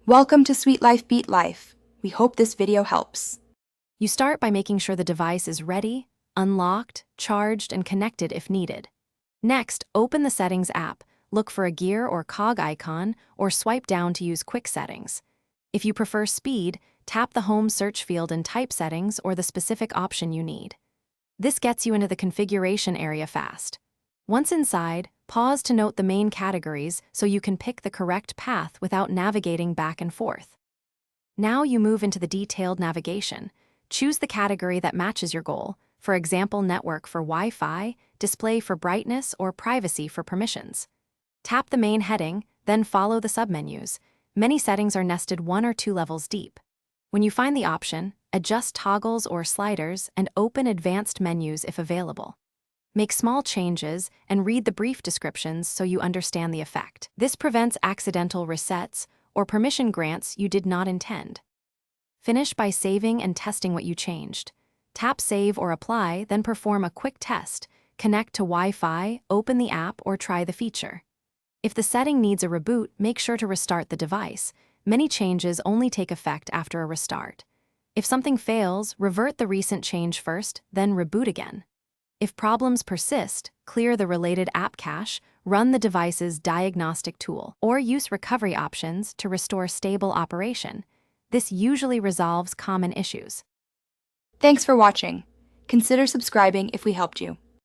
Welcome to Sweet Life Beat Life. We hope this video helps. You start by making sure the device is ready, unlocked, charged, and connected if needed. Next, open the Settings app, look for a gear or cog icon, or swipe down to use quick settings. If you prefer speed, tap the Home search field and type settings or the specific option you need. This gets you into the configuration area fast. Once inside, pause to note the main categories so you can pick the correct path without navigating back and forth. Now you move into the detailed navigation. Choose the category that matches your goal, for example, network for Wi-Fi, display for brightness, or privacy for permissions. Tap the main heading, then follow the submenus. Many settings are nested 1 or 2 levels deep. When you find the option, adjust toggles or sliders and open advanced menus if available. Make small changes and read the brief descriptions so you understand the effect. This prevents accidental resets or permission grants you did not intend. Finish by saving and testing what you changed. Tap Save or Apply, then perform a quick test. Connect to Wi-Fi, open the app, or try the feature. If the setting needs a reboot, make sure to restart the device. Many changes only take effect after a restart. If something fails, revert the recent change first, then reboot again. If problems persist, clear the related app cache, run the device's diagnostic tool, or use recovery options to restore stable operation. This usually resolves common issues. Thanks for watching. Consider subscribing if we helped you.